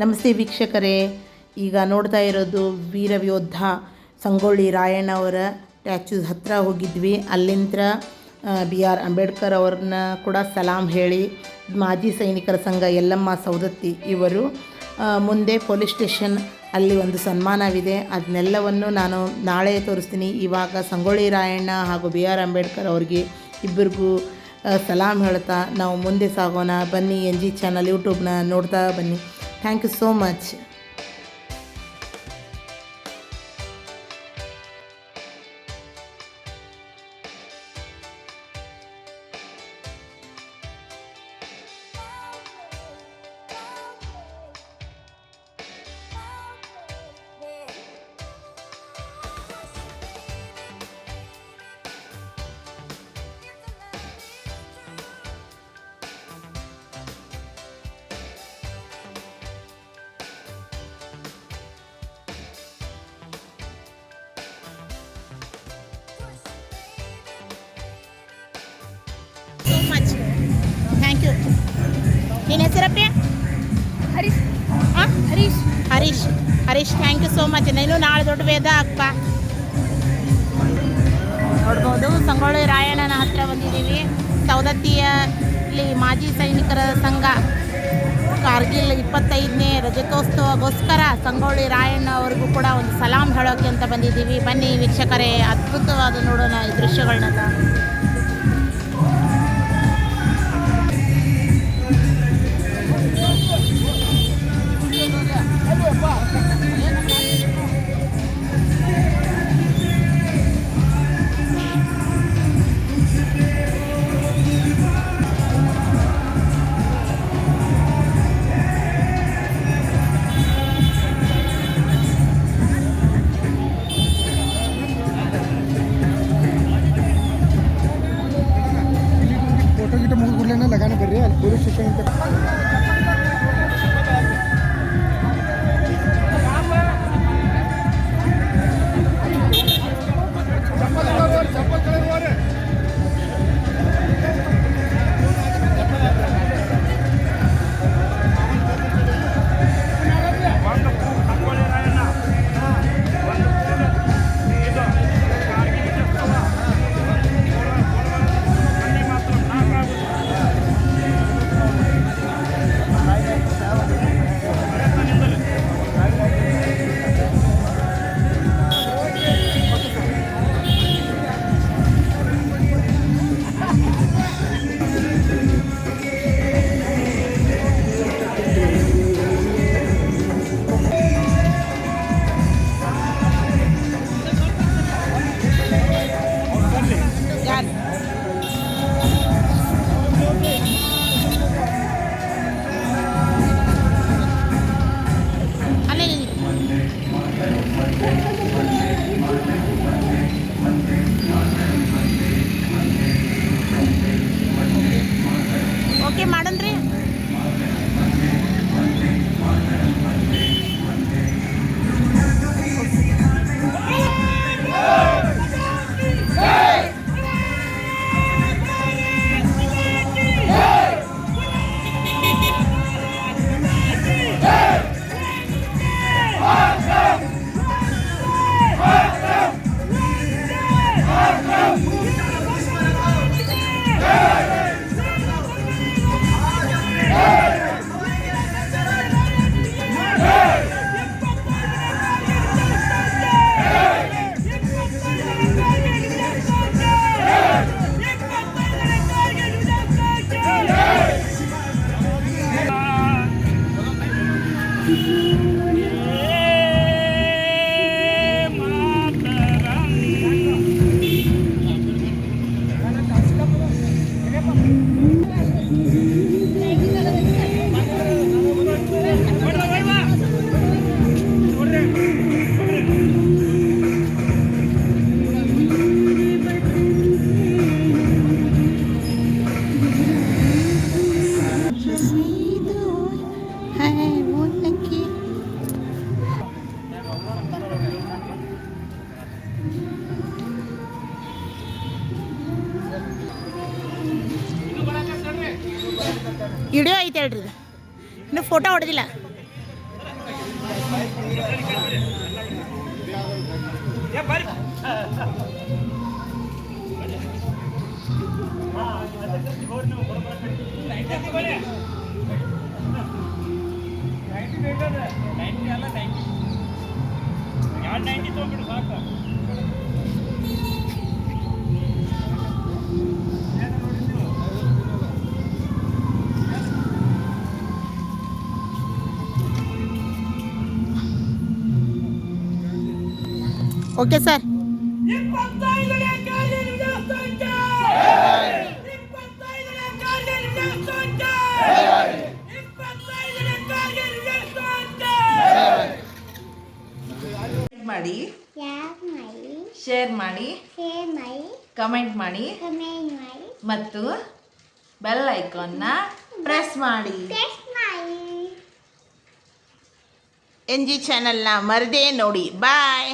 ನಮಸ್ತೆ ವೀಕ್ಷಕರೇ, ಈಗ ನೋಡ್ತಾ ಇರೋದು ವೀರಯೋಧ ಸಂಗೊಳ್ಳಿ ರಾಯಣ್ಣ ಅವರ ಸ್ಟ್ಯಾಚ್ಯೂಸ್ ಹತ್ರ ಹೋಗಿದ್ವಿ. ಅಲ್ಲಿಂದ BR ಅಂಬೇಡ್ಕರ್ ಅವ್ರನ್ನ ಕೂಡ ಸಲಾಮ್ ಹೇಳಿ ಮಾಜಿ ಸೈನಿಕರ ಸಂಘ ಯಲ್ಲಮ್ಮ ಸೌದತ್ತಿ ಇವರು ಮುಂದೆ ಪೊಲೀಸ್ ಸ್ಟೇಷನ್ ಅಲ್ಲಿ ಒಂದು ಸನ್ಮಾನವಿದೆ. ಅದನ್ನೆಲ್ಲವನ್ನು ನಾನು ನಾಳೆ ತೋರಿಸ್ತೀನಿ. ಇವಾಗ ಸಂಗೊಳ್ಳಿ ರಾಯಣ್ಣ ಹಾಗೂ BR ಅಂಬೇಡ್ಕರ್ ಅವ್ರಿಗೆ ಇಬ್ಬರಿಗೂ ಸಲಾಮ್ ಹೇಳ್ತಾ ನಾವು ಮುಂದೆ ಸಾಗೋಣ. ಬನ್ನಿ, NG ಚಾನಲ್ ಯೂಟ್ಯೂಬ್ನ ನೋಡ್ತಾ ಬನ್ನಿ. Thank you so much. Thank you. ನಿನ್ನ ಹೆಸರಪ್ಪ? ಹರೀಶ್. ಹಾಂ, Harish thank you so much. ನೀನು ನಾಳೆ ದೊಡ್ಡ ವೇದ ಅಪ್ಪ. ನೋಡ್ಬೋದು, ಸಂಗೊಳ್ಳಿ ರಾಯಣ್ಣನ ಹತ್ರ ಬಂದಿದ್ದೀವಿ. ಸೌದತ್ತಿಯಲ್ಲಿ ಮಾಜಿ ಸೈನಿಕರ ಸಂಘ ಕಾರ್ಗಿಲ್ 25ನೇ ರಜತೋತ್ಸವಗೋಸ್ಕರ ಸಂಗೊಳ್ಳಿ ರಾಯಣ್ಣ ಅವ್ರಿಗೂ ಕೂಡ ಒಂದು ಸಲಾಮ್ ಹೇಳೋಕ್ಕೆ ಅಂತ ಬಂದಿದ್ದೀವಿ. ಬನ್ನಿ ವೀಕ್ಷಕರೇ, ಅದ್ಭುತವಾದ ನೋಡೋಣ ಈ ದೃಶ್ಯಗಳನ್ನೆಲ್ಲ. लगाने कर रही है पुलिस स्टेशन पे। ಓಕೆ ಮಾಡನ್ರಿ. ವಿಡಿಯೋ ಐತೆ ಹೇಳ್ರಿ, ಇದು ಇನ್ನೂ ಫೋಟೋ ಹೊಡೆದಿಲ್ಲ. Okay sir. ಮಾಡಿ, ಶೇರ್ ಮಾಡಿ, ಕಮೆಂಟ್ ಮಾಡಿ ಮತ್ತು ಬೆಲ್ ಐಕಾನ್ನ ಪ್ರೆಸ್ ಮಾಡಿ. NG ಚಾನಲ್ನ ಮರದೇ ನೋಡಿ. ಬಾಯ್.